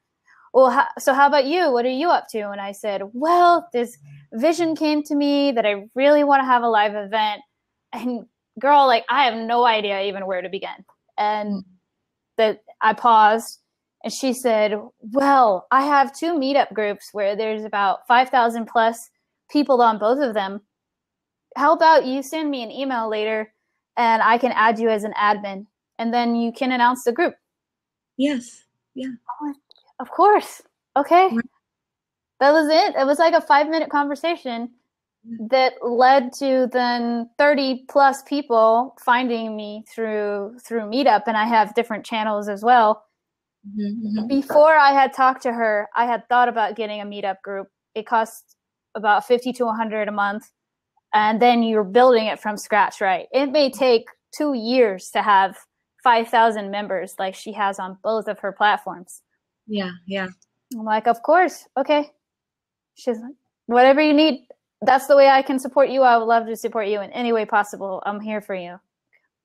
how about you? What are you up to? And I said, well, this vision came to me that I really want to have a live event. And girl, like, I have no idea even where to begin. And that I paused, and she said, well, I have 2 meetup groups where there's about 5,000 plus people on both of them. How about you send me an email later and I can add you as an admin, and then you can announce the group? Yes. Yeah. Of course. Okay. That was it. It was like a 5-minute conversation that led to then 30 plus people finding me through Meetup. And I have different channels as well. Before I had talked to her, I had thought about getting a Meetup group. It costs about $50 to $100 a month. And then you're building it from scratch, right? It may take 2 years to have 5,000 members like she has on both of her platforms. Yeah, yeah. I'm like, of course. Okay. She's like, whatever you need. That's the way I can support you. I would love to support you in any way possible. I'm here for you.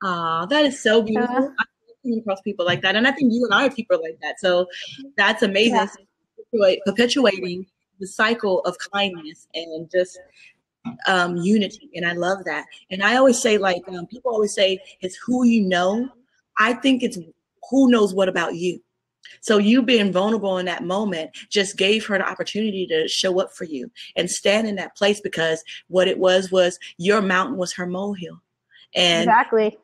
Oh, that is so beautiful. I come across people like that. And I think you and I are people like that. So that's amazing. Yeah. Perpetuating the cycle of kindness and just unity. And I love that. And I always say, like, people always say it's who you know. I think it's who knows what about you. So you being vulnerable in that moment just gave her the opportunity to show up for you and stand in that place, because what it was your mountain was her molehill. And exactly.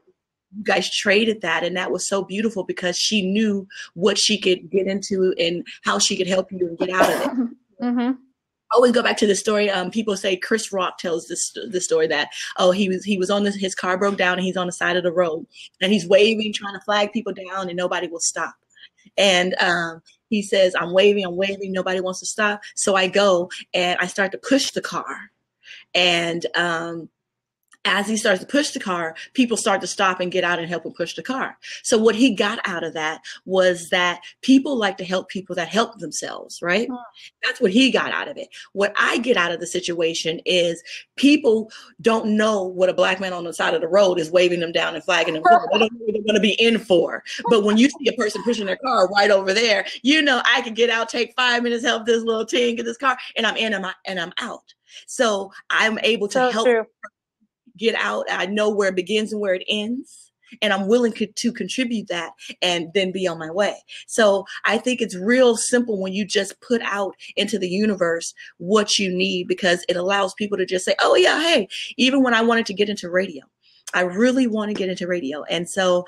You guys traded that, and that was so beautiful because she knew what she could get into and how she could help you and get out of it. I always go back to the story. People say Chris Rock tells this story that, oh, he was on his car broke down and he's on the side of the road and he's waving, trying to flag people down, and nobody will stop. And he says, I'm waving, nobody wants to stop. So I go and I start to push the car. And as he starts to push the car, people start to stop and get out and help him push the car. So what he got out of that was that people like to help people that help themselves, right? That's what he got out of it. What I get out of the situation is people don't know what a black man on the side of the road is waving them down and flagging them for. They don't know what they're going to be in for. But when you see a person pushing their car right over there, you know, I can get out, take 5 minutes, help this little teen get this car, and I'm in and I'm out. So I'm able to help. True. Get out. I know where it begins and where it ends. and I'm willing to contribute that and then be on my way. So I think it's real simple when you just put out into the universe what you need, because it allows people to just say, oh yeah, hey, even when I wanted to get into radio, I really want to get into radio. And so,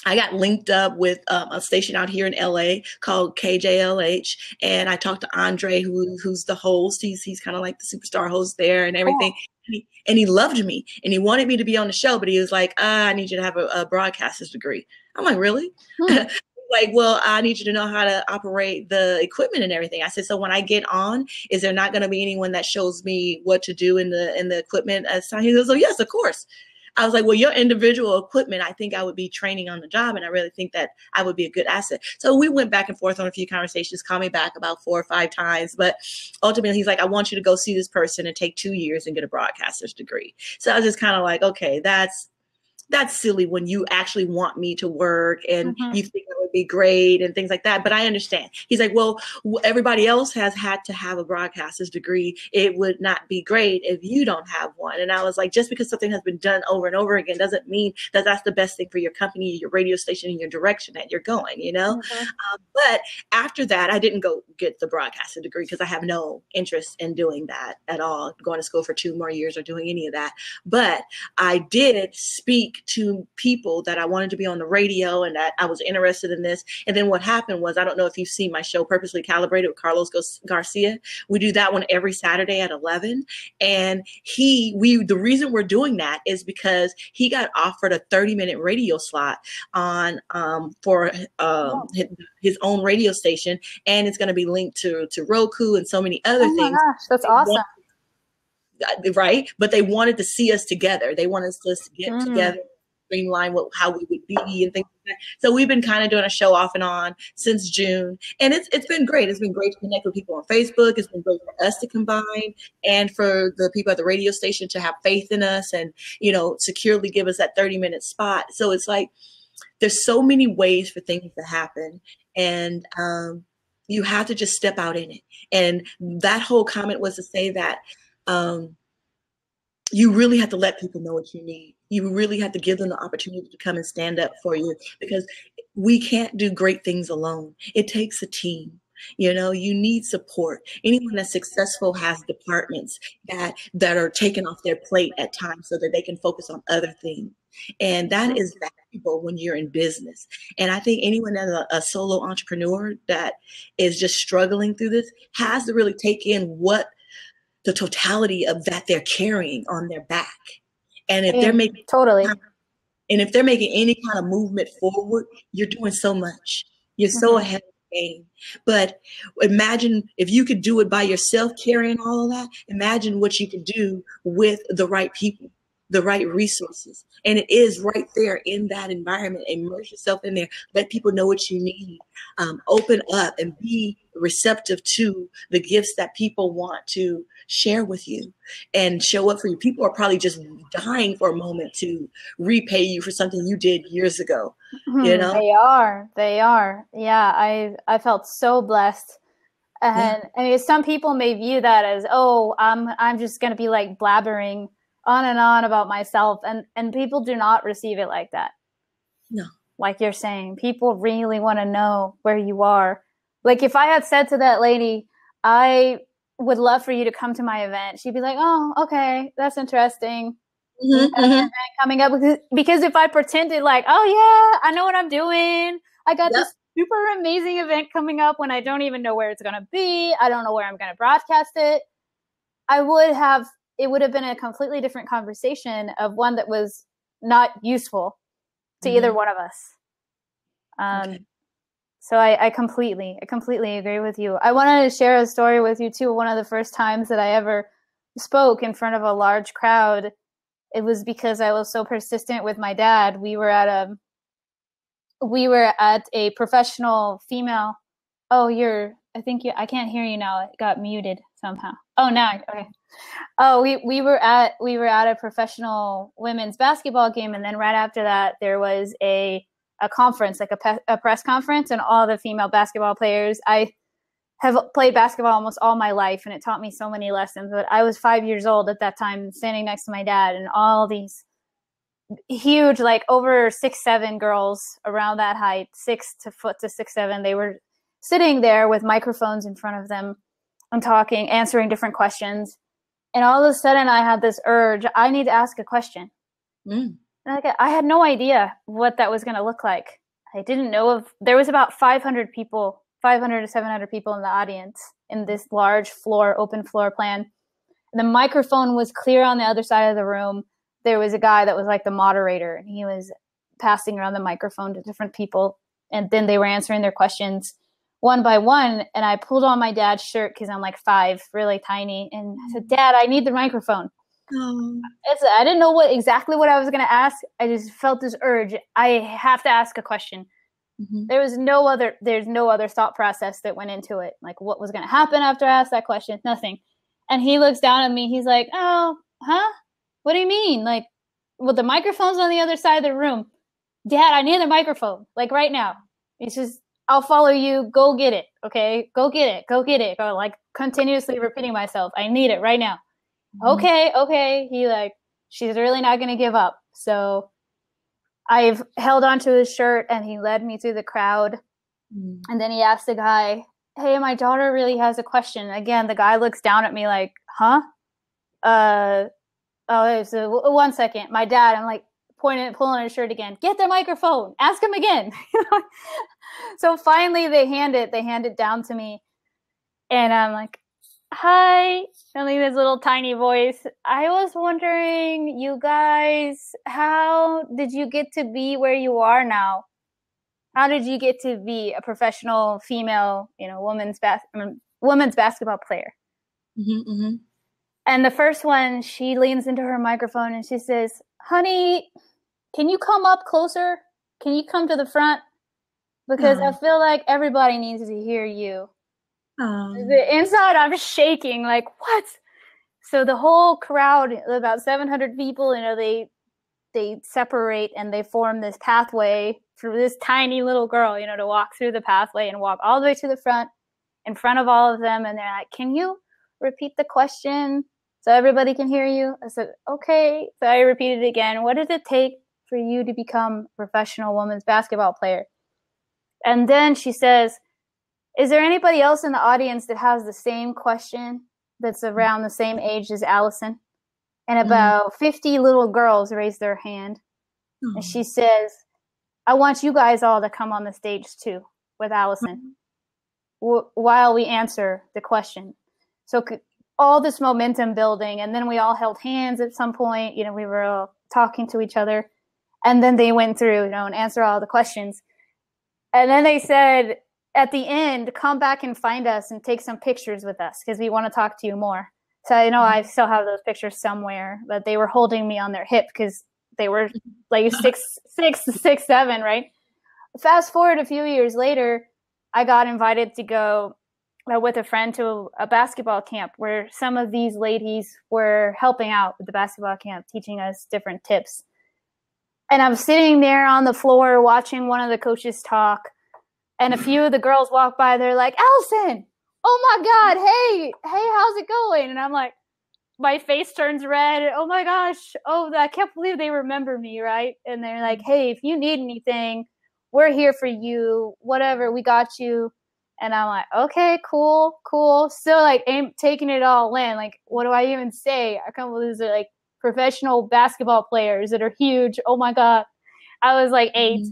I got linked up with a station out here in LA called KJLH, and I talked to Andre, who's the host. He's kind of like the superstar host there and everything. Cool. And he loved me, and he wanted me to be on the show, but he was like, I need you to have a broadcaster's degree. I'm like, really? Like, well, I need you to know how to operate the equipment and everything. I said, so when I get on, is there not going to be anyone that shows me what to do in the equipment? He goes, oh yes, of course. I was like, well, your individual equipment, I think I would be training on the job. And I really think that I would be a good asset. So we went back and forth on a few conversations, called me back about 4 or 5 times. But ultimately, he's like, I want you to go see this person and take 2 years and get a broadcaster's degree. So I was just kind of like, okay, that's silly when you actually want me to work and you think that would be great and things like that. But I understand. He's like, well, everybody else has had to have a broadcaster's degree. It would not be great if you don't have one. And I was like, just because something has been done over and over again doesn't mean that that's the best thing for your company, your radio station, and your direction that you're going, you know? But after that, I didn't go get the broadcaster degree because I have no interest in doing that at all, going to school for 2 more years or doing any of that. But I did speak to people that I wanted to be on the radio and that I was interested in this. And then what happened was, I don't know if you've seen my show Purposely Calibrated with Carlos Garcia. We do that one every Saturday at 11. And the reason we're doing that is because he got offered a 30-minute radio slot on for his own radio station, and it's going to be linked to Roku and so many other things. Oh my gosh, that's awesome. Right? But they wanted to see us together. They wanted us to get together, streamline how we would be and things like that. So we've been kind of doing a show off and on since June. And it's been great. It's been great to connect with people on Facebook. It's been great for us to combine and for the people at the radio station to have faith in us and, securely give us that 30-minute spot. So it's like, there's so many ways for things to happen. And, you have to just step out in it. And that whole comment was to say that, you really have to let people know what you need. You really have to give them the opportunity to come and stand up for you, because we can't do great things alone. It takes a team. You need support. Anyone that's successful has departments that are taken off their plate at times so that they can focus on other things. And that is valuable when you're in business. And I think anyone that's a solo entrepreneur that is just struggling through this has to really take in what the totality of that they're carrying on their back. And if they're making any kind of movement forward, you're doing so much. You're so ahead of the game. But imagine if you could do it by yourself, carrying all of that. Imagine what you could do with the right people, the right resources. And it is right there in that environment. Immerse yourself in there. Let people know what you need. Open up and be receptive to the gifts that people want to share with you and show up for you. People are probably just dying for a moment to repay you for something you did years ago. They are. Yeah. I felt so blessed. And I mean, some people may view that as, I'm just going to be like blabbering on and on about myself. And people do not receive it like that. No. Like you're saying, people really want to know where you are. Like if I had said to that lady, I would love for you to come to my event, she'd be like, oh, okay, that's interesting. Coming up because if I pretended like, oh yeah, I know what I'm doing. I got this super amazing event coming up when I don't even know where it's going to be. I don't know where I'm going to broadcast it. It would have been a completely different conversation of one that was not useful to either one of us. So I completely agree with you. I wanted to share a story with you too. One of the first times that I ever spoke in front of a large crowd, it was because I was so persistent with my dad. We were at a professional female. I can't hear you now. It got muted somehow. Oh, now, okay. Oh, we were at a professional women's basketball game, and then right after that, there was a conference, like a press conference, and all the female basketball players. I have played basketball almost all my life, and it taught me so many lessons. But I was 5 years old at that time, standing next to my dad, and all these huge, like over 6'7" girls around that height, 6 foot to 6'7". They were sitting there with microphones in front of them and talking, answering different questions. And all of a sudden I had this urge, I need to ask a question. Mm. I had no idea what that was going to look like. I didn't know of, there was about 500 people, 500 to 700 people in the audience in this large floor, open floor plan. And the microphone was clear on the other side of the room. There was a guy that was like the moderator, and he was passing around the microphone to different people. And then they were answering their questions one by one. And I pulled on my dad's shirt because I'm like 5, really tiny. And I said, Dad, I need the microphone. Oh. I didn't know exactly what I was going to ask. I just felt this urge. I have to ask a question. Mm-hmm. There's no other thought process that went into it. Like what was going to happen after I asked that question? Nothing. And he looks down at me. He's like, oh, huh? What do you mean? Like, well, the microphone's on the other side of the room. Dad, I need the microphone. Like right now. He says, I'll follow you. Go get it. Okay. Go get it. Go get it. Go, like continuously repeating myself. I need it right now. Mm-hmm. Okay. He like, she's really not going to give up. So I've held onto his shirt and he led me through the crowd. Mm. And then he asked the guy, hey, my daughter really has a question. Again, the guy looks down at me like, huh? So 1 second. My dad, I'm like pulling his shirt again. Get the microphone. Ask him again. So finally they hand it down to me. And I'm like, hi, only this little tiny voice. I was wondering, you guys, how did you get to be where you are now? How did you get to be a professional female, women's basketball player? Mm-hmm, mm-hmm. And the first one, she leans into her microphone and she says, honey, can you come up closer? Can you come to the front? Because I feel like everybody needs to hear you. The inside, I'm shaking, like, what? So the whole crowd, about 700 people, they separate and they form this pathway through this tiny little girl, to walk through the pathway and walk all the way to the front in front of all of them. And they're like, can you repeat the question so everybody can hear you? I said, okay. So I repeated it again. What does it take for you to become a professional women's basketball player? And then she says, is there anybody else in the audience that has the same question that's around the same age as Allison? And about 50 little girls raised their hand. And she says, I want you guys all to come on the stage too with Allison while we answer the question. So all this momentum building. And then we all held hands at some point. We were all talking to each other. And then they went through, and answered all the questions. And then they said, at the end, come back and find us and take some pictures with us because we want to talk to you more. So I still have those pictures somewhere, but they were holding me on their hip because they were like 6'7", right? Fast forward a few years later, I got invited to go with a friend to a basketball camp where some of these ladies were helping out with the basketball camp, teaching us different tips. And I'm sitting there on the floor watching one of the coaches talk. And a few of the girls walk by. They're like, Allison, oh my God, hey, how's it going? And I'm like, my face turns red. Oh my gosh. Oh, I can't believe they remember me, right? And they're like, hey, if you need anything, we're here for you. Whatever, we got you. And I'm like, okay, cool. Still like taking it all in. Like, what do I even say? I can't believe these are like professional basketball players that are huge. Oh my God. I was like 8. Mm-hmm.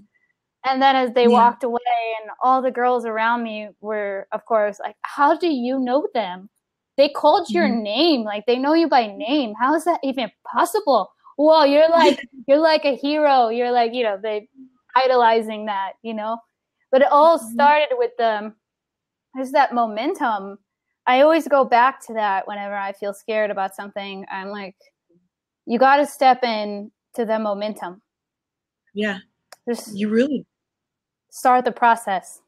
And then as they walked away and all the girls around me were, of course, like, how do you know them? They called your name. Like, they know you by name. How is that even possible? Well, you're like a hero. You're like, they idolizing that, But it all started with there's that momentum. I always go back to that whenever I feel scared about something. I'm like, you got to step in to the momentum. Yeah. You really start the process.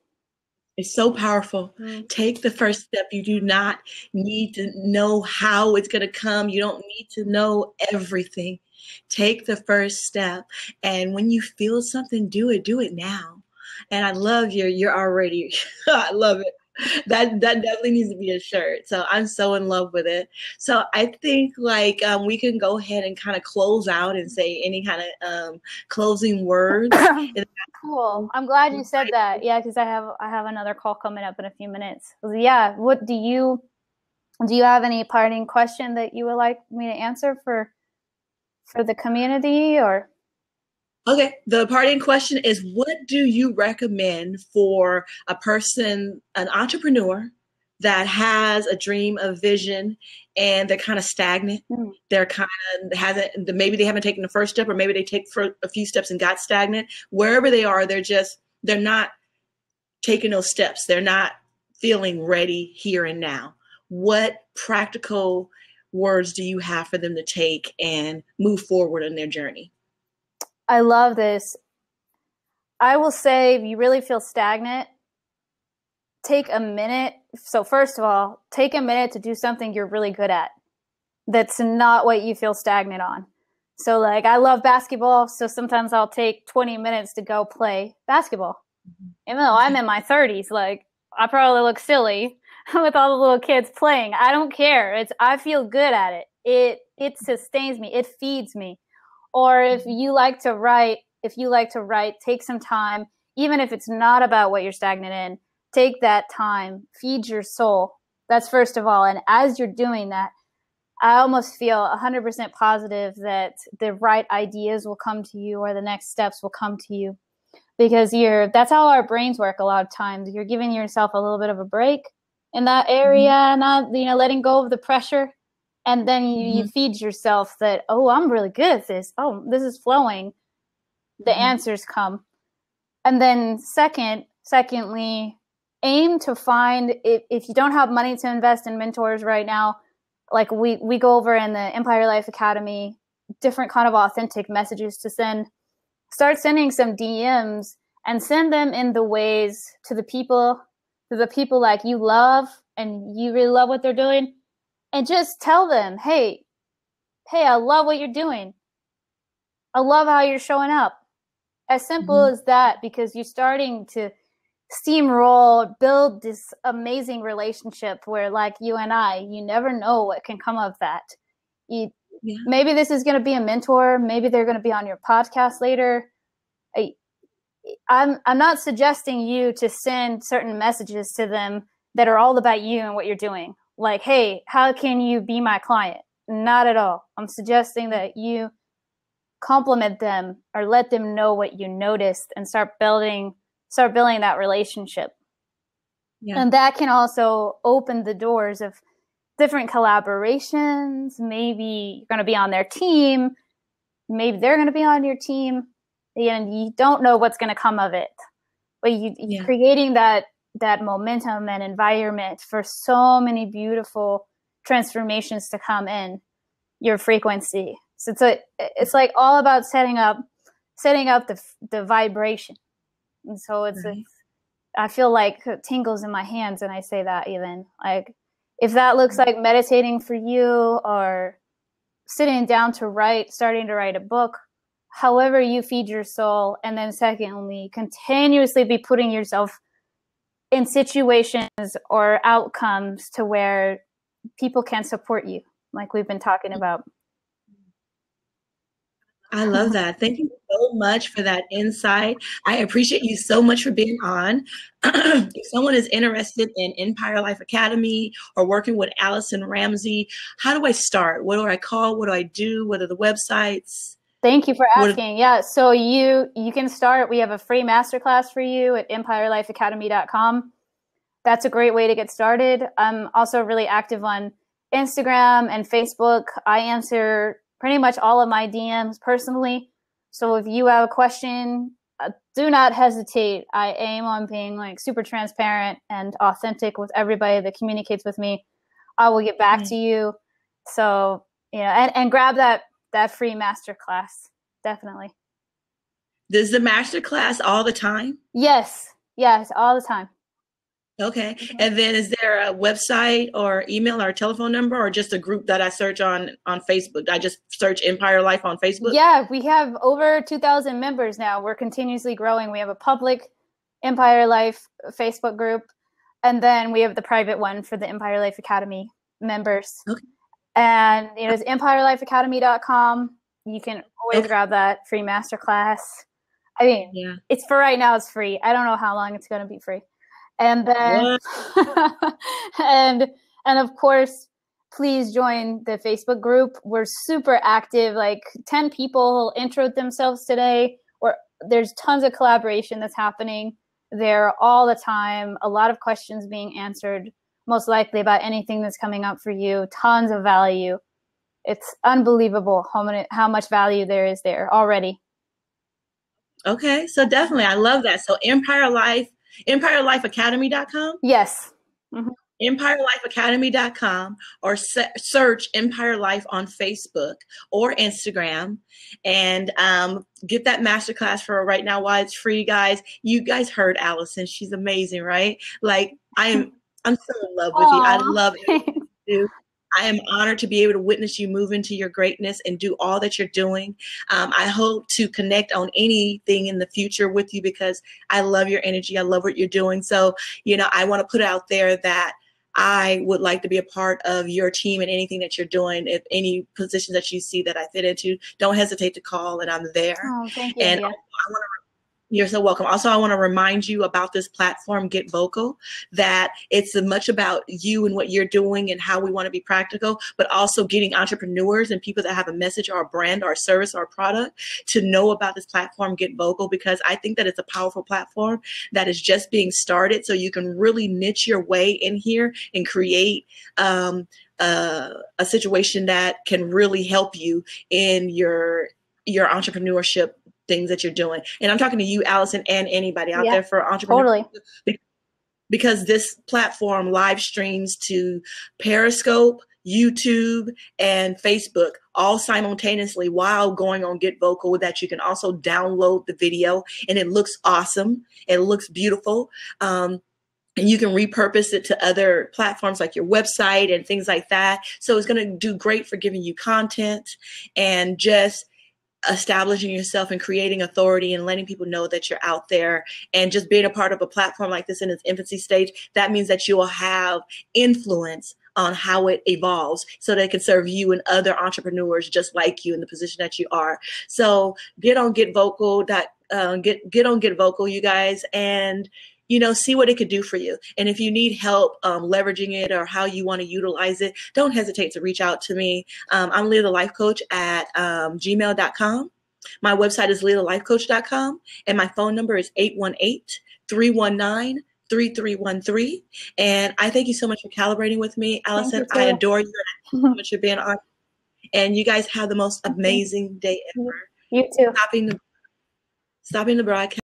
It's so powerful. Take the first step. You do not need to know how it's going to come. You don't need to know everything. Take the first step. And when you feel something, do it now. And I love you're already, I love it. That definitely needs to be a shirt. So I'm so in love with it. So I think like we can go ahead and kind of close out and say any kind of closing words. Cool. I'm glad you said that. Yeah, because I have another call coming up in a few minutes. Yeah. What do you have any parting question that you would like me to answer for the community or? Okay, the parting question is, what do you recommend for a person, an entrepreneur that has a dream, a vision, and they're kind of stagnant? They're kind of maybe they haven't taken the first step, or maybe they take for a few steps and got stagnant. Wherever they are, they're not taking those steps. They're not feeling ready here and now. What practical words do you have for them to take and move forward in their journey? I love this. I will say, if you really feel stagnant, take a minute. So first of all, take a minute to do something you're really good at. That's not what you feel stagnant on. So like, I love basketball. So sometimes I'll take 20 minutes to go play basketball. Even though I'm in my 30s, like I probably look silly with all the little kids playing. I don't care. I feel good at it. It sustains me. It feeds me. Or if you like to write, take some time, even if it's not about what you're stagnant in, take that time, feed your soul. That's first of all. And as you're doing that, I almost feel 100% positive that the right ideas will come to you, or the next steps will come to you, because that's how our brains work a lot of times. You're giving yourself a little bit of a break in that area, not, letting go of the pressure. And then you feed yourself that, oh, I'm really good at this. Oh, this is flowing. The answers come. And then secondly, aim to find, if you don't have money to invest in mentors right now, like we go over in the Empire Life Academy, different kind of authentic messages to send. Start sending some DMs and send them in the ways to the people like you love and you really love what they're doing. And just tell them, hey, I love what you're doing. I love how you're showing up. As simple as that, because you're starting to steamroll, build this amazing relationship where, like you and I, you never know what can come of that. Maybe this is going to be a mentor. Maybe they're going to be on your podcast later. I'm not suggesting you to send certain messages to them that are all about you and what you're doing. Like, hey, how can you be my client? Not at all. I'm suggesting that you compliment them or let them know what you noticed and start building that relationship. Yeah. And that can also open the doors of different collaborations. Maybe you're going to be on their team. Maybe they're going to be on your team. And you don't know what's going to come of it. But you're creating that momentum and environment for so many beautiful transformations to come in your frequency. So it's like all about setting up the vibration. And so I feel like tingles in my hands when I say that. Even like, if that looks like meditating for you, or sitting down to write, starting to write a book, however you feed your soul. And then secondly, continuously be putting yourself in situations or outcomes to where people can support you, like we've been talking about. I love that. Thank you so much for that insight. I appreciate you so much for being on. If someone is interested in Empire Life Academy or working with Allison Ramsey, how do I start? What do I call? What do I do? What are the websites? Thank you for asking. Yeah, so you can start. We have a free masterclass for you at empirelifeacademy.com. That's a great way to get started. I'm also really active on Instagram and Facebook. I answer pretty much all of my DMs personally. So if you have a question, do not hesitate. I aim on being like super transparent and authentic with everybody that communicates with me. I will get back to you. So, and grab that free masterclass. Definitely. Does the masterclass all the time? Yes, all the time. Okay. And then is there a website or email or telephone number, or just a group that I search on Facebook? I just search Empire Life on Facebook? Yeah, we have over 2,000 members now. We're continuously growing. We have a public Empire Life Facebook group. And then we have the private one for the Empire Life Academy members. Okay. And it's empirelifeacademy.com. You can always grab that free masterclass. I mean, it's for right now, it's free. I don't know how long it's going to be free. And then, and of course, please join the Facebook group. We're super active, like 10 people introed themselves today. There's tons of collaboration that's happening there all the time. A lot of questions being answered, most likely about anything that's coming up for you. Tons of value. It's unbelievable how much value there is there already. Okay, so definitely, I love that. So empirelifeacademy.com? Yes. Mm-hmm. empirelifeacademy.com, or search Empire Life on Facebook or Instagram, and get that masterclass for right now while it's free, guys. You guys heard Allison. She's amazing, right? Like, I'm so in love with you. I love everything you do. I am honored to be able to witness you move into your greatness and do all that you're doing. I hope to connect on anything in the future with you because I love your energy. I love what you're doing. So, I want to put out there that I would like to be a part of your team and anything that you're doing. If any positions that you see that I fit into, don't hesitate to call, and I'm there. Oh, thank you. And you're so welcome. Also, I want to remind you about this platform, Get Vocal, that it's much about you and what you're doing and how we want to be practical, but also getting entrepreneurs and people that have a message or a brand or a service or a product to know about this platform, Get Vocal, because I think that it's a powerful platform that is just being started. So you can really niche your way in here and create a situation that can really help you in your entrepreneurship things that you're doing. And I'm talking to you, Allison, and anybody out there for entrepreneurs. Totally. Because this platform live streams to Periscope, YouTube, and Facebook all simultaneously while going on Get Vocal, that you can also download the video, and it looks awesome. It looks beautiful. And you can repurpose it to other platforms like your website and things like that. So it's going to do great for giving you content and just establishing yourself and creating authority and letting people know that you're out there, and just being a part of a platform like this in its infancy stage. That means that you will have influence on how it evolves so that it can serve you and other entrepreneurs just like you in the position that you are. So get on Get Vocal, get on Get Vocal, you guys, and see what it could do for you. And if you need help leveraging it or how you want to utilize it, don't hesitate to reach out to me. I'm Leah the Life Coach at gmail.com. My website is leahthelifecoach.com, and my phone number is 818-319-3313. And I thank you so much for calibrating with me, Allison. I adore you. And so much for being on. And you guys have the most amazing day ever. You too. Stopping the broadcast.